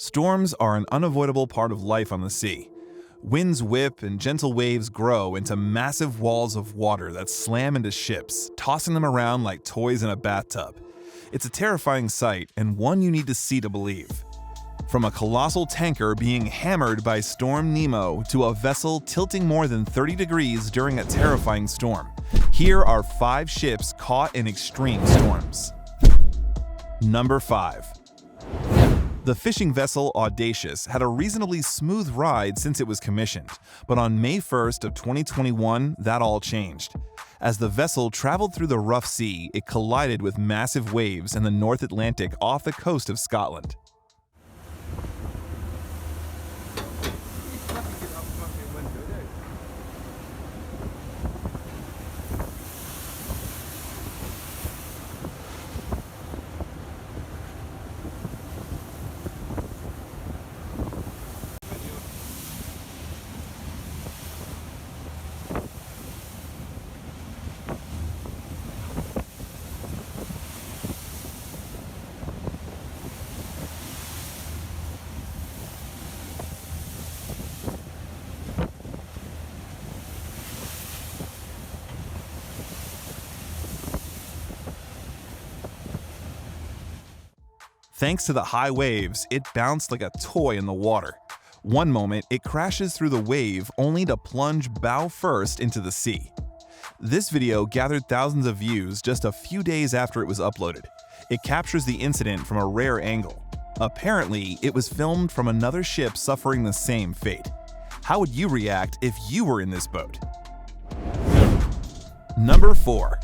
Storms are an unavoidable part of life on the sea. Winds whip and gentle waves grow into massive walls of water that slam into ships, tossing them around like toys in a bathtub. It's a terrifying sight and one you need to see to believe. From a colossal tanker being hammered by Storm Nemo to a vessel tilting more than 30 degrees during a terrifying storm, here are 5 ships caught in extreme storms. Number 5. The fishing vessel Audacious had a reasonably smooth ride since it was commissioned, but on May 1st of 2021, that all changed. As the vessel traveled through the rough sea, it collided with massive waves in the North Atlantic off the coast of Scotland. Thanks to the high waves, it bounced like a toy in the water. One moment, it crashes through the wave only to plunge bow first into the sea. This video gathered thousands of views just a few days after it was uploaded. It captures the incident from a rare angle. Apparently, it was filmed from another ship suffering the same fate. How would you react if you were in this boat? Number 4.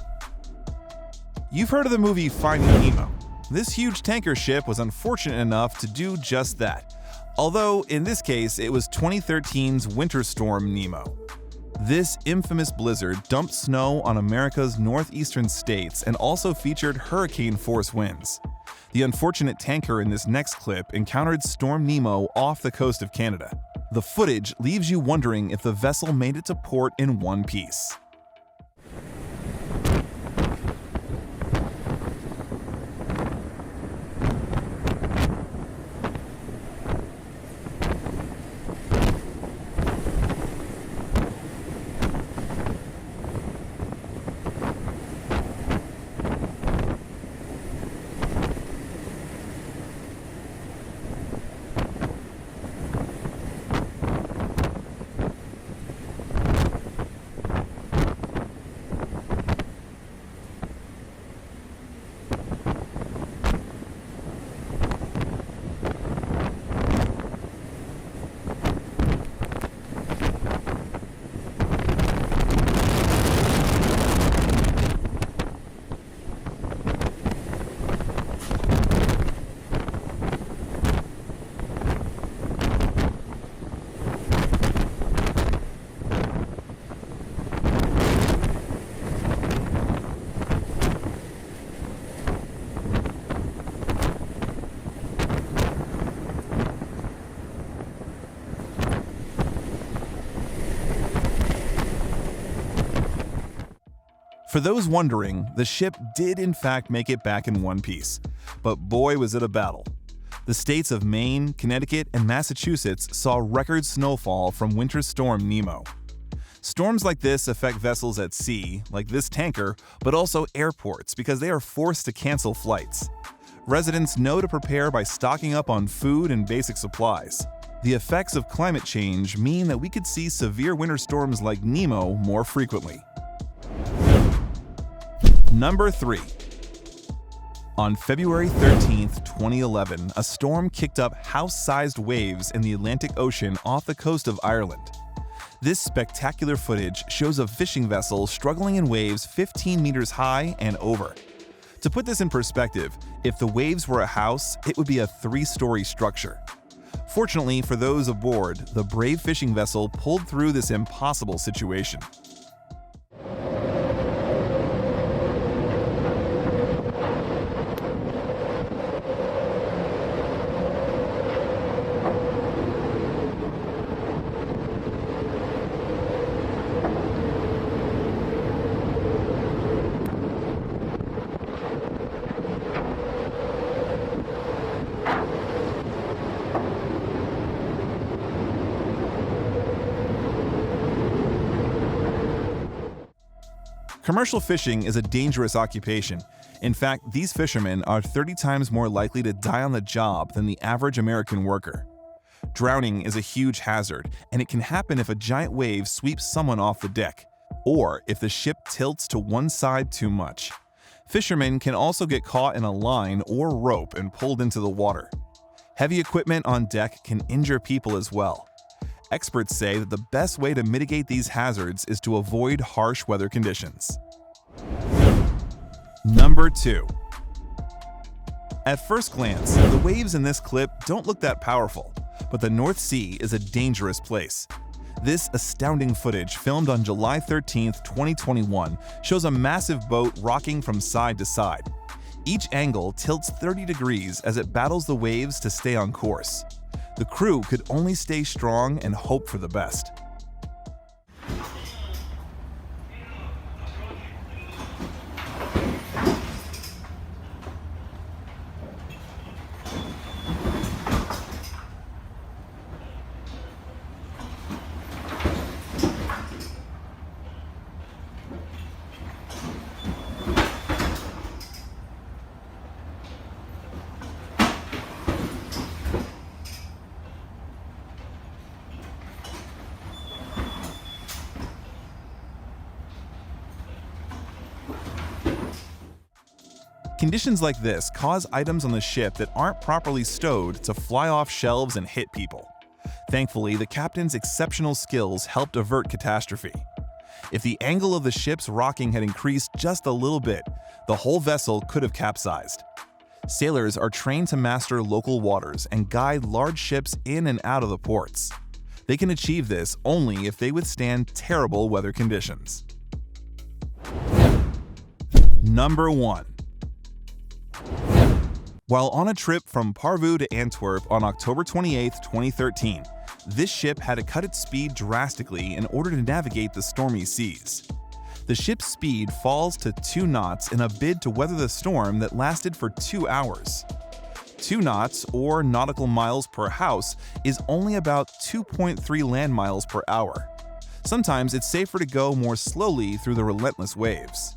You've heard of the movie Finding Nemo. This huge tanker ship was unfortunate enough to do just that, although in this case it was 2013's Winter Storm Nemo. This infamous blizzard dumped snow on America's northeastern states and also featured hurricane-force winds. The unfortunate tanker in this next clip encountered Storm Nemo off the coast of Canada. The footage leaves you wondering if the vessel made it to port in one piece. For those wondering, the ship did in fact make it back in one piece, but boy was it a battle. The states of Maine, Connecticut, and Massachusetts saw record snowfall from Winter Storm Nemo. Storms like this affect vessels at sea, like this tanker, but also airports because they are forced to cancel flights. Residents know to prepare by stocking up on food and basic supplies. The effects of climate change mean that we could see severe winter storms like Nemo more frequently. Number 3. On February 13, 2011, a storm kicked up house-sized waves in the Atlantic Ocean off the coast of Ireland. This spectacular footage shows a fishing vessel struggling in waves 15 meters high and over. To put this in perspective, if the waves were a house, it would be a 3-story structure. Fortunately for those aboard, the brave fishing vessel pulled through this impossible situation. Commercial fishing is a dangerous occupation. In fact, these fishermen are 30 times more likely to die on the job than the average American worker. Drowning is a huge hazard, and it can happen if a giant wave sweeps someone off the deck, or if the ship tilts to one side too much. Fishermen can also get caught in a line or rope and pulled into the water. Heavy equipment on deck can injure people as well. Experts say that the best way to mitigate these hazards is to avoid harsh weather conditions. Number 2. At first glance, the waves in this clip don't look that powerful, but the North Sea is a dangerous place. This astounding footage, filmed on July 13, 2021, shows a massive boat rocking from side to side. Each angle tilts 30 degrees as it battles the waves to stay on course. The crew could only stay strong and hope for the best. Conditions like this cause items on the ship that aren't properly stowed to fly off shelves and hit people. Thankfully, the captain's exceptional skills helped avert catastrophe. If the angle of the ship's rocking had increased just a little bit, the whole vessel could have capsized. Sailors are trained to master local waters and guide large ships in and out of the ports. They can achieve this only if they withstand terrible weather conditions. Number 1. While on a trip from Porvoo to Antwerp on October 28, 2013, this ship had to cut its speed drastically in order to navigate the stormy seas. The ship's speed falls to 2 knots in a bid to weather the storm that lasted for 2 hours. 2 knots, or nautical miles per house, is only about 2.3 land miles per hour. Sometimes it's safer to go more slowly through the relentless waves.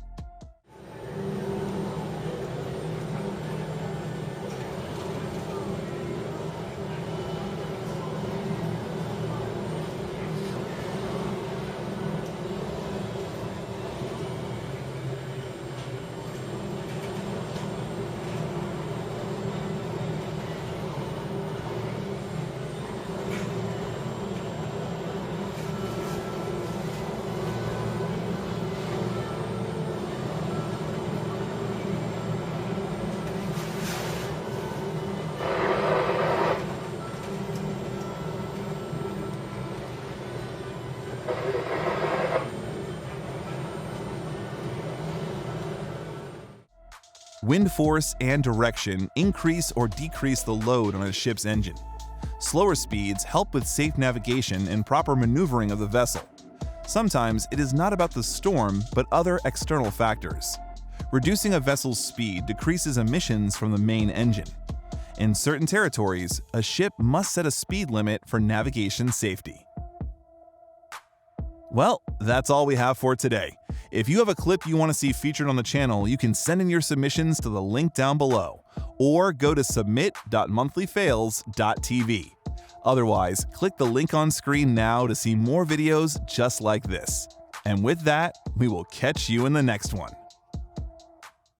Wind force and direction increase or decrease the load on a ship's engine. Slower speeds help with safe navigation and proper maneuvering of the vessel. Sometimes it is not about the storm, but other external factors. Reducing a vessel's speed decreases emissions from the main engine. In certain territories, a ship must set a speed limit for navigation safety. Well, that's all we have for today. If you have a clip you want to see featured on the channel, you can send in your submissions to the link down below, or go to submit.monthlyfails.tv. Otherwise, click the link on screen now to see more videos just like this. And with that, we will catch you in the next one.